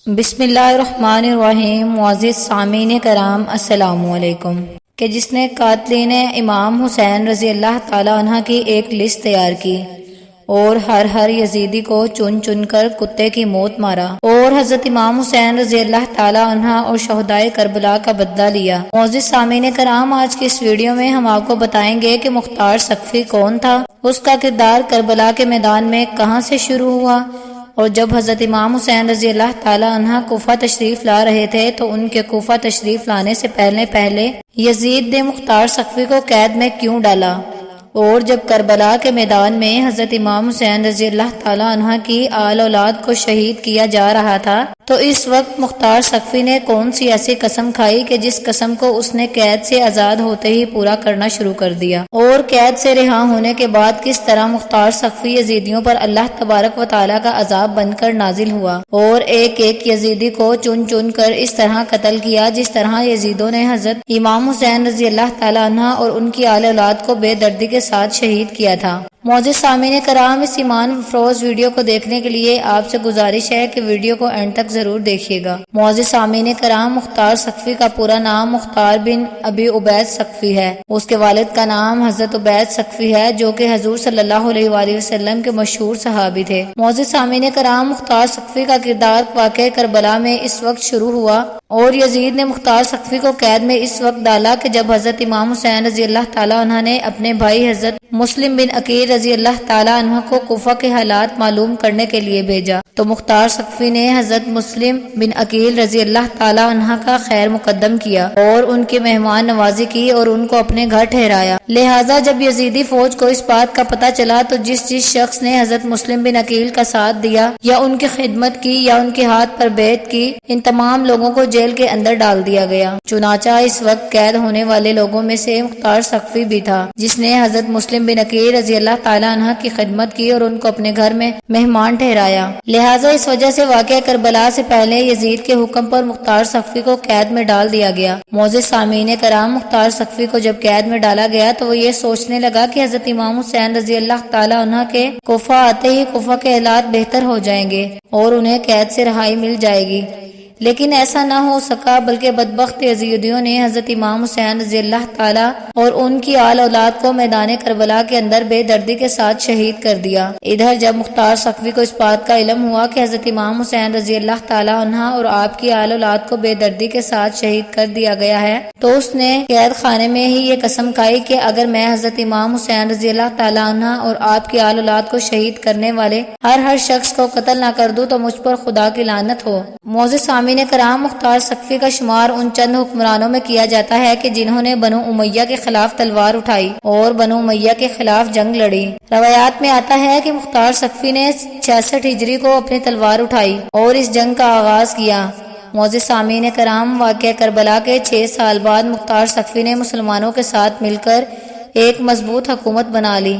بسم اللہ الرحمن الرحیم۔ معزز سامعین کرام السلام علیکم۔ کہ جس نے قاتلین امام حسین رضی اللہ تعالی عنہ کی ایک لسٹ تیار کی اور ہر یزیدی کو چن چن کر کتے کی موت مارا اور حضرت امام حسین رضی اللہ تعالی عنہ اور شہدائے کربلا کا بدلہ لیا۔ معزز سامعین کرام، آج کی اس ویڈیو میں ہم آپ کو بتائیں گے کہ مختار سقفی کون تھا، اس کا کردار کربلا کے میدان میں کہاں سے شروع ہوا، اور جب حضرت امام حسین رضی اللہ تعالی عنہ کوفہ تشریف لا رہے تھے تو ان کے کوفہ تشریف لانے سے پہلے یزید نے مختار سقفی کو قید میں کیوں ڈالا، اور جب کربلا کے میدان میں حضرت امام حسین رضی اللہ تعالی عنہ کی آل اولاد کو شہید کیا جا رہا تھا تو اس وقت مختار سقفی نے کون سی ایسی قسم کھائی کہ جس قسم کو اس نے قید سے آزاد ہوتے ہی پورا کرنا شروع کر دیا، اور قید سے رہا ہونے کے بعد کس طرح مختار سقفی یزیدیوں پر اللہ تبارک و تعالیٰ کا عذاب بن کر نازل ہوا اور ایک ایک یزیدی کو چن چن کر اس طرح قتل کیا جس طرح یزیدوں نے حضرت امام حسین رضی اللہ تعالی عنہ اور ان کی آل اولاد کو بے دردی کے ساتھ شہید کیا تھا۔ معزز سامعین کرام، اس ایمان افروز ویڈیو کو دیکھنے کے لیے آپ سے گزارش ہے کہ ویڈیو کو اینڈ تک ضرور دیکھیے گا۔ معزز سامعین کرام، مختار سقفی کا پورا نام مختار بن ابی عبید سقفی ہے۔ اس کے والد کا نام حضرت عبید سقفی ہے جو کہ حضور صلی اللہ علیہ وآلہ وسلم کے مشہور صحابی تھے۔ معزز سامعین کرام، مختار سقفی کا کردار واقعہ کربلا میں اس وقت شروع ہوا اور یزید نے مختار سقفی کو قید میں اس وقت ڈالا کہ جب حضرت امام حسین رضی اللہ تعالی عنہ نے اپنے بھائی حضرت مسلم بن عقیل رضی اللہ تعالی عنہ کو کوفہ کے حالات معلوم کرنے کے لیے بھیجا تو مختار سقفی نے حضرت مسلم بن عقیل رضی اللہ تعالی عنہ کا خیر مقدم کیا اور ان کی مہمان نوازی کی اور ان کو اپنے گھر ٹھہرایا۔ لہٰذا جب یزیدی فوج کو اس بات کا پتہ چلا تو جس شخص نے حضرت مسلم بن عقیل کا ساتھ دیا یا ان کی خدمت کی یا ان کے ہاتھ پر بیعت کی، ان تمام لوگوں کو جیل کے اندر ڈال دیا گیا۔ چنانچہ اس وقت قید ہونے والے لوگوں میں سے مختار سقفی بھی تھا جس نے حضرت مسلم بن عقیل رضی اللہ تعالی عنہ کی خدمت کی اور ان کو اپنے گھر میں مہمان ٹھہرایا۔ لہٰذا اس وجہ سے واقعہ کربلا سے پہلے یزید کے حکم پر مختار سقفی کو قید میں ڈال دیا گیا۔ معزز سامعین کرام، مختار سقفی کو جب قید میں ڈالا گیا تو وہ یہ سوچنے لگا کہ حضرت امام حسین رضی اللہ تعالی عنہ کے کوفہ آتے ہی کوفہ کے حالات بہتر ہو جائیں گے اور انہیں قید سے رہائی مل جائے گی، لیکن ایسا نہ ہو سکا بلکہ بدبخت یزیدیوں نے حضرت امام حسین رضی اللہ تعالی اور ان کی آل اولاد کو میدان کربلا کے اندر بے دردی کے ساتھ شہید کر دیا۔ ادھر جب مختار سقفی کو اس بات کا علم ہوا کہ حضرت امام حسین رضی اللہ تعالی عنہ اور آپ کی آل اولاد کو بے دردی کے ساتھ شہید کر دیا گیا ہے تو اس نے قید خانے میں ہی یہ قسم کھائی کہ اگر میں حضرت امام حسین رضی اللہ تعالی عنہ اور آپ کی آل اولاد کو شہید کرنے والے ہر شخص کو قتل نہ کر دوں تو مجھ پر خدا کی لعنت ہو۔ معزز سامعین کرام، مختار سقفی کا شمار ان چند حکمرانوں میں کیا جاتا ہے کہ جنہوں نے بنو امیہ کے خلاف تلوار اٹھائی اور بنو امیہ کے خلاف جنگ لڑی۔ روایات میں آتا ہے کہ مختار سقفی نے 66 ہجری کو اپنی تلوار اٹھائی اور اس جنگ کا آغاز کیا۔ معزز سامعین کرام، واقعہ کربلا کے 6 سال بعد مختار سقفی نے مسلمانوں کے ساتھ مل کر ایک مضبوط حکومت بنا لی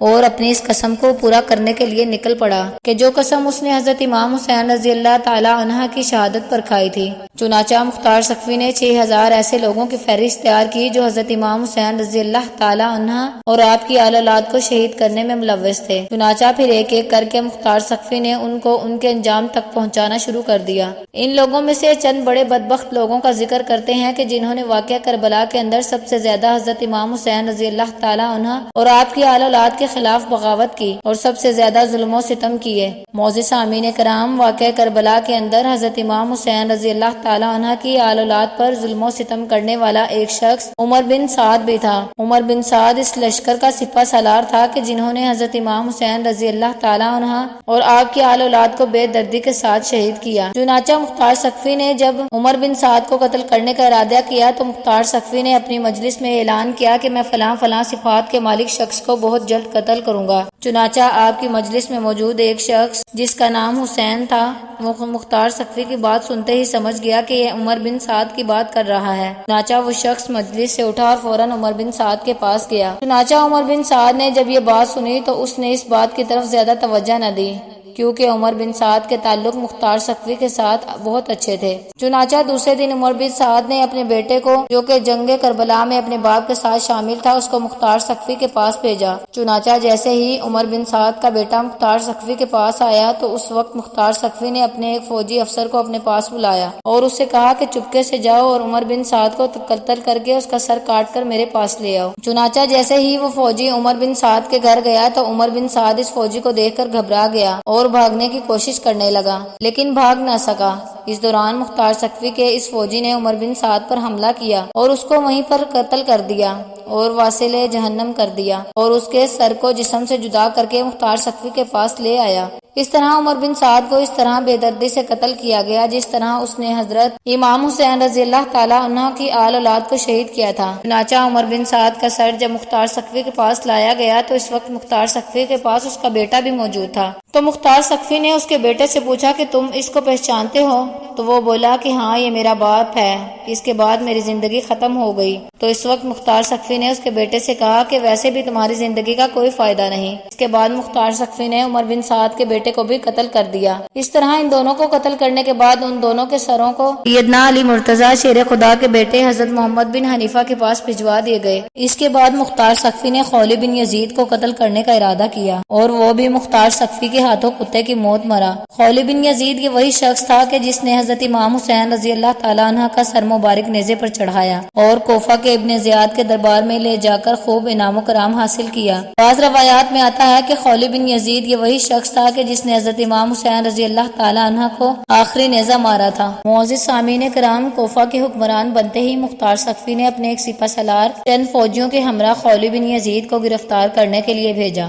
اور اپنی اس قسم کو پورا کرنے کے لیے نکل پڑا کہ جو قسم اس نے حضرت امام حسین رضی اللہ تعالی عنہ کی شہادت پر کھائی تھی۔ چنانچہ مختار سقفی نے 6000 ایسے لوگوں کی فہرست تیار کی جو حضرت امام حسین رضی اللہ تعالی عنہ اور آپ کی آل اولاد کو شہید کرنے میں ملوث تھے۔ چنانچہ پھر ایک ایک کر کے مختار سقفی نے ان کو ان کے انجام تک پہنچانا شروع کر دیا۔ ان لوگوں میں سے چند بڑے بدبخت لوگوں کا ذکر کرتے ہیں کہ جنہوں نے واقعہ کربلا کے اندر سب سے زیادہ حضرت امام حسین رضی اللہ تعالی عنہ اور آپ کی آل اولاد کے خلاف بغاوت کی اور سب سے زیادہ ظلم و ستم کیے۔ معزز سامعین کرام، واقعہ کربلا کے اندر حضرت امام حسین رضی اللہ تعالی عنہ کی آل اولاد پر ظلم و ستم کرنے والا ایک شخص عمر بن سعد بھی تھا۔ عمر بن سعد اس لشکر کا سپہ سالار تھا کہ جنہوں نے حضرت امام حسین رضی اللہ تعالی عنہ اور آپ کی آل اولاد کو بے دردی کے ساتھ شہید کیا۔ چنانچہ مختار سقفی نے جب عمر بن سعد کو قتل کرنے کا ارادہ کیا تو مختار سقفی نے اپنی مجلس میں اعلان کیا کہ میں فلاں فلاں صفات کے مالک شخص کو بہت جلد قتل کروں گا۔ چنانچہ آپ کی مجلس میں موجود ایک شخص جس کا نام حسین تھا مختار سقفی کی بات سنتے ہی سمجھ گیا کہ یہ عمر بن سعد کی بات کر رہا ہے۔ چنانچہ وہ شخص مجلس سے اٹھا اور فوراً عمر بن سعد کے پاس گیا۔ چنانچہ عمر بن سعد نے جب یہ بات سنی تو اس نے اس بات کی طرف زیادہ توجہ نہ دی کیونکہ عمر بن سعد کے تعلق مختار ثقفی کے ساتھ بہت اچھے تھے۔ چنانچہ دوسرے دن عمر بن سعد نے اپنے بیٹے کو، جو کہ جنگ کربلا میں اپنے باپ کے ساتھ شامل تھا، اس کو مختار ثقفی کے پاس بھیجا۔ چنانچہ جیسے ہی عمر بن سعد کا بیٹا مختار ثقفی کے پاس آیا تو اس وقت مختار ثقفی نے اپنے ایک فوجی افسر کو اپنے پاس بلایا اور اس سے کہا کہ چپکے سے جاؤ اور عمر بن سعد کو قتل کر کے اس کا سر کاٹ کر میرے پاس لے آؤ۔ چنانچہ جیسے ہی وہ فوجی عمر بن سعد کے گھر گیا تو عمر بن سعد اس فوجی کو دیکھ کر گھبرا گیا اور بھاگنے کی کوشش کرنے لگا، لیکن بھاگ نہ سکا۔ اس دوران مختار ثقفی کے اس فوجی نے عمر بن سعد پر حملہ کیا اور اس کو وہیں پر قتل کر دیا اور واصل جہنم کر دیا اور اس کے سر کو جسم سے جدا کر کے مختار ثقفی کے پاس لے آیا۔ اس طرح عمر بن سعد کو اس طرح بے دردی سے قتل کیا گیا جس طرح اس نے حضرت امام حسین رضی اللہ تعالیٰ عنہ کی آل اولاد کو شہید کیا تھا۔ چنانچہ عمر بن سعد کا سر جب مختار ثقفی کے پاس لایا گیا تو اس وقت مختار ثقفی کے پاس اس کا بیٹا بھی موجود تھا۔ تو مختار ثقفی نے اس کے بیٹے سے پوچھا کہ تم اس کو پہچانتے ہو؟ تو وہ بولا کہ ہاں، یہ میرا باپ ہے، اس کے بعد میری زندگی ختم ہو گئی۔ تو اس وقت مختار ثقفی نے اس کے بیٹے سے کہا کہ ویسے بھی تمہاری زندگی کا کوئی فائدہ نہیں۔ اس کے بعد مختار ثقفی نے عمر بن سعد کے بیٹے کو بھی قتل کر دیا۔ اس طرح ان دونوں کو قتل کرنے کے بعد ان دونوں کے سروں کو سیدنا علی مرتضیٰ شیر خدا کے بیٹے حضرت محمد بن حنیفہ کے پاس بھجوا دیے گئے۔ اس کے بعد مختار ثقفی نے خولی بن یزید کو قتل کرنے کا ارادہ کیا اور وہ بھی مختار ثقفی کے ہاتھوں کتے کی موت مرا۔ خولی بن یزید یہ وہی شخص تھا کہ جس نے حضرت امام حسین رضی اللہ تعالیٰ عنہ کا سر مبارک نیزے پر چڑھایا اور کوفہ کے ابن زیاد کے دربار میں لے جا کر خوب انعام و کرام حاصل کیا۔ بعض روایات میں آتا ہے کہ خولی بن یزید یہ وہی شخص تھا کہ جس نے حضرت امام حسین رضی اللہ تعالیٰ عنہ کو آخری نیزہ مارا تھا۔ معزز سامعین کرام، کوفہ کے حکمران بنتے ہی مختار ثقفی نے اپنے ایک سپہ سالار چند فوجیوں کے ہمراہ خولی بن یزید کو گرفتار کرنے کے لیے بھیجا۔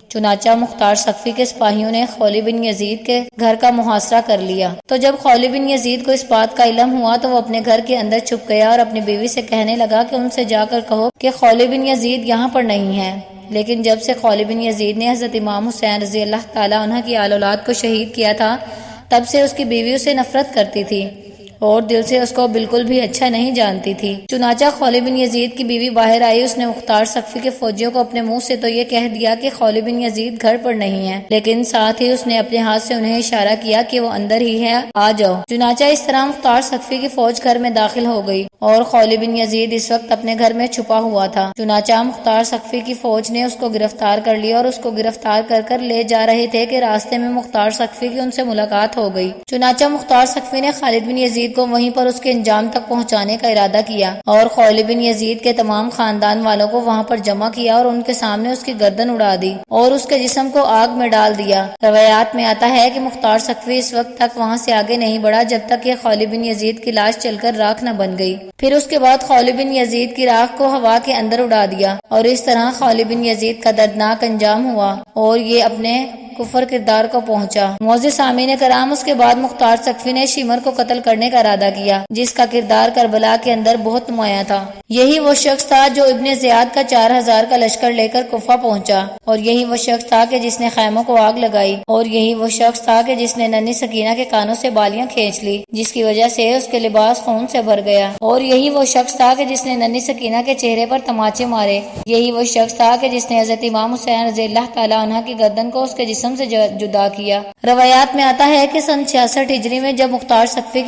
چنانچہ مختار ثقفی کے سپاہیوں نے خولی بن یزید کے گھر کا محاصرہ کر لیا۔ تو جب خولی بن یزید کو اس بات کا علم ہوا تو وہ اپنے گھر کے اندر چھپ گیا اور اپنی بیوی سے کہنے لگا کہ ان سے جا کر کہو کہ خولی بن یزید یہاں پر نہیں ہے۔ لیکن جب سے خولی بن یزید نے حضرت امام حسین رضی اللہ تعالیٰ عنہ کی آل اولاد کو شہید کیا تھا، تب سے اس کی بیوی اسے نفرت کرتی تھی اور دل سے اس کو بالکل بھی اچھا نہیں جانتی تھی۔ چنانچہ خولی بن یزید کی بیوی باہر آئی، اس نے مختار ثقفی کے فوجیوں کو اپنے منہ سے تو یہ کہہ دیا کہ خولی بن یزید گھر پر نہیں ہے، لیکن ساتھ ہی اس نے اپنے ہاتھ سے انہیں اشارہ کیا کہ وہ اندر ہی ہے، آ جاؤ۔ چنانچہ اس طرح مختار ثقفی کی فوج گھر میں داخل ہو گئی اور خولی بن یزید اس وقت اپنے گھر میں چھپا ہوا تھا۔ چنانچہ مختار ثقفی کی فوج نے اس کو گرفتار کر لیا اور اس کو گرفتار کر کر لے جا رہے تھے کہ راستے میں مختار ثقفی کی ان سے ملاقات ہو گئی۔ چنانچہ مختار ثقفی نے خالد بن یزید کو وہیں پر اس کے انجام تک پہنچانے کا ارادہ کیا اور خولی بن یزید کے تمام خاندان والوں کو وہاں پر جمع کیا اور ان کے سامنے اس کی گردن اڑا دی اور اس کے جسم کو آگ میں ڈال دیا۔ روایات میں آتا ہے کہ مختار ثقفی اس وقت تک وہاں سے آگے نہیں بڑھا جب تک کہ خولی بن یزید کی لاش چل کر راکھ نہ بن گئی۔ پھر اس کے بعد خولی بن یزید کی راکھ کو ہوا کے اندر اڑا دیا اور اس طرح خولی بن یزید کا دردناک انجام ہوا اور یہ اپنے کفر کردار کو پہنچا۔ معزز سامعین کرام، اس کے بعد مختار ثقفی نے شمر کو قتل کرنے کا ارادہ کیا جس کا کردار کربلا کے اندر بہت نمایاں تھا۔ یہی وہ شخص تھا جو ابن زیاد کا 4000 کا لشکر لے کر کوفہ پہنچا اور یہی وہ شخص تھا کہ جس نے خیموں کو آگ لگائی اور یہی وہ شخص تھا کہ جس نے ننھی سکینہ کے کانوں سے بالیاں کھینچ لی جس کی وجہ سے اس کے لباس خون سے بھر گیا اور یہی وہ شخص تھا کہ جس نے ننھی سکینہ کے چہرے پر تماچے مارے۔ یہی وہ شخص تھا کہ جس نے حضرت امام حسین رضی اللہ تعالیٰ عنہ کی گردن کو اس کے جسم سے جدا کیا۔ روایات میں آتا ہے کہ سن 66 ہجری میں جب مختار ثقفی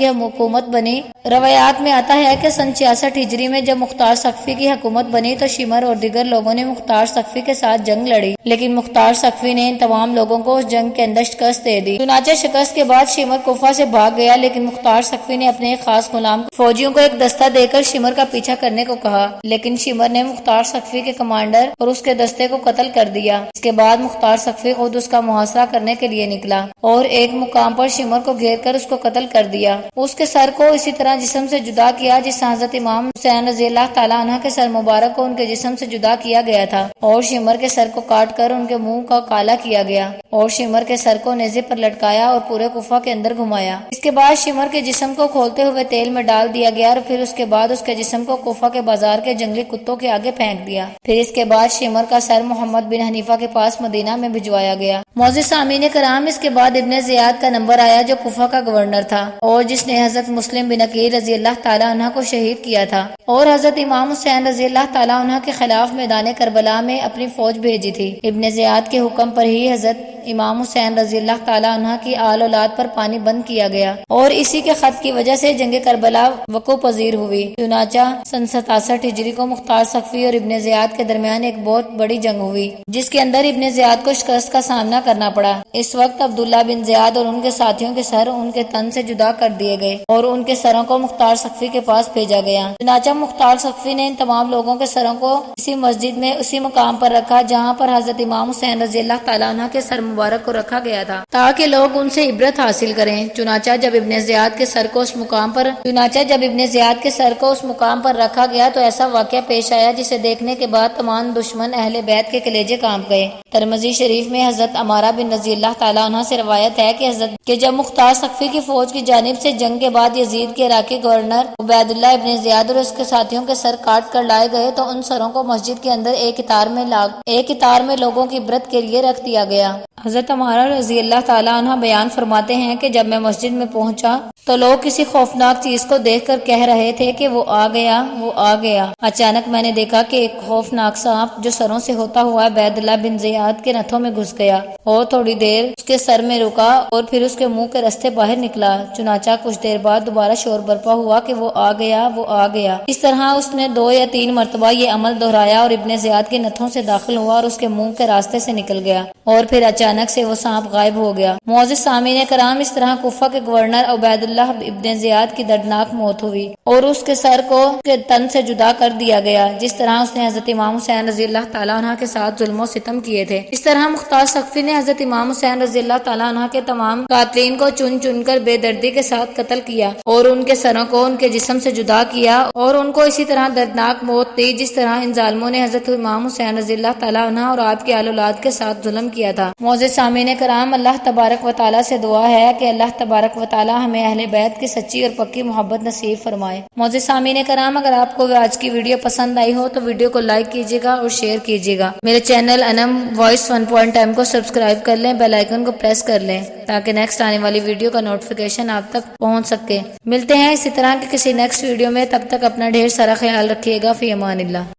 کی حکومت بنی تو شمر اور دیگر لوگوں نے مختار ثقفی کے ساتھ جنگ لڑی، لیکن مختار ثقفی نے ان تمام لوگوں کو اس جنگ کے اندر شکست دے دی۔ چنانچہ شکست کے بعد شمر کوفہ سے بھاگ گیا، لیکن مختار ثقفی نے اپنے ایک خاص غلام فوجیوں کو ایک دستہ دے کر شمر کا پیچھا کرنے کو کہا، لیکن شمر نے مختار ثقفی کے کمانڈر اور اس کے دستے کو قتل کر دیا۔ اس کے بعد مختار ثقفی خود اس کا محاصرہ کرنے کے لیے نکلا اور ایک مقام پر شمر کو گھیر کر اس کو قتل کر دیا۔ اس کے سر کو اسی طرح جسم سے جدا کیا جس حضرت امام حسین رضی اللہ تعالیٰ عنہ کے سر مبارک کو ان کے جسم سے جدا کیا گیا تھا اور شمر کے سر کو کاٹ کر ان کے منہ کا کالا کیا گیا اور شمر کے سر کو نیزے پر لٹکایا اور پورے کوفہ کے اندر گھمایا۔ اس کے بعد شمر کے جسم کو کھولتے ہوئے تیل میں ڈال دیا گیا اور پھر اس کے بعد اس کے جسم کو کوفہ کے بازار کے جنگلی کتوں کے آگے پھینک دیا۔ پھر اس کے بعد شمر کا سر محمد بن حنیفہ کے پاس مدینہ میں بھجوایا گیا۔ معزز سامعین کرام، اس کے بعد ابن زیاد کا نمبر آیا جو کوفہ کا گورنر تھا اور جس نے حضرت مسلم بن عقیل رضی اللہ تعالیٰ عنہ کو شہید کیا تھا اور حضرت امام حسین رضی اللہ تعالیٰ عنہ کے خلاف میدان کربلا میں اپنی فوج بھیجی تھی۔ ابن زیاد کے حکم پر ہی حضرت امام حسین رضی اللہ تعالیٰ عنہ کی آل اولاد پر پانی بند کیا گیا اور اسی کے خط کی وجہ سے جنگ کربلا وقوع پذیر ہوئی۔ چنانچہ سن 67 ہجری کو مختار سقفی اور ابن زیاد کے درمیان ایک بہت بڑی جنگ ہوئی، جس کے اندر ابن زیاد کو شکست کا سامنا کرنا پڑا۔ اس وقت عبداللہ بن زیاد اور ان کے ساتھیوں کے سر ان کے تن سے جدا کر دیے گئے اور ان کے سروں کو مختار سقفی کے پاس بھیجا گیا۔ چنانچہ مختار سقفی نے ان تمام لوگوں کے سروں کو اسی مسجد میں اسی مقام پر رکھا جہاں پر حضرت امام حسین رضی اللہ تعالیٰ عنہ کے سر مبارک کو رکھا گیا تھا، تاکہ لوگ ان سے عبرت حاصل کریں۔ چنانچہ جب ابن زیاد کے سر کو اس مقام پر رکھا گیا تو ایسا واقعہ پیش آیا جسے دیکھنے کے بعد تمام دشمن اہل بیت کے کلیجے کانپ گئے۔ ترمذی شریف میں حضرت عمارہ بن رضی اللہ تعالیٰ عنہ سے روایت ہے کہ جب مختار سقفی کی فوج کی جانب سے جنگ کے بعد یزید کے عراقی گورنر عبید اللہ ابن زیاد اور اس کے ساتھیوں کے سر کاٹ کر لائے گئے تو ان سروں کو مسجد کے اندر ایک قطار میں لوگوں کی عبرت کے لیے رکھ دیا گیا۔ حضرت عمارہ رضی اللہ تعالیٰ عنہ بیان فرماتے ہیں کہ جب میں مسجد میں پہنچا تو لوگ کسی خوفناک چیز کو دیکھ کر کہہ رہے تھے کہ وہ آ گیا، وہ آ گیا۔ اچانک میں نے دیکھا کہ ایک خوفناک سانپ جو سروں سے ہوتا ہوا عبید اللہ بن زیاد کے نتھوں میں گھس گیا اور تھوڑی دیر اس کے سر میں رکا اور پھر اس کے منہ کے راستے باہر نکلا۔ چنانچہ کچھ دیر بعد دوبارہ شور برپا ہوا کہ وہ آ گیا، وہ آ گیا۔ اس طرح اس نے 2 یا 3 مرتبہ یہ عمل دہرایا اور ابن زیاد کے نتھوں سے داخل ہوا اور اس کے منہ کے راستے سے نکل گیا اور پھر اچانک سے وہ سانپ غائب ہو گیا۔ معزز سامعین کرام، اس طرح کوفہ کے گورنر عبید اللہ ابن زیاد کی دردناک موت ہوئی اور اس کے سر کو کے تن سے جدا کر دیا گیا، جس طرح اس نے حضرت امام حسین رضی اللہ تعالیٰ عنہ کے ساتھ ظلم و ستم کیے تھے۔ اس طرح مختار سقفی نے حضرت امام حسین رضی اللہ تعالیٰ عنہ کے تمام قاتلین کو چن چن کر بے دردی کے ساتھ قتل کیا اور ان کے سروں کو ان کے جسم سے جدا کیا اور ان کو اسی طرح دردناک موت دی جس طرح ان ظالموں نے حضرت امام حسین رضی اللہ تعالیٰ عنہ اور آپ کی آل اولاد کے ساتھ ظلم کیا تھا۔ معزز سامعین کرام، اللہ تبارک و تعالیٰ سے دعا ہے کہ اللہ تبارک و تعالیٰ ہمیں اہل بیت کی سچی اور پکی محبت نصیب فرمائے۔ معزز سامعین کرام، اگر آپ کو آج کی ویڈیو پسند آئی ہو تو ویڈیو کو لائک کیجیے گا اور شیئر کیجیے گا۔ میرے چینل انم وائس 1.m کو سبسکرائب کر لیں، بیل آئیکن کو پریس کر لیں تاکہ نیکسٹ آنے والی ویڈیو کا نوٹیفیکیشن آپ تک پہنچ سکے۔ ملتے ہیں اسی طرح کے کسی نیکسٹ ویڈیو میں، تب تک اپنا ڈھیر سارا خیال رکھیے گا۔ فی امان اللہ۔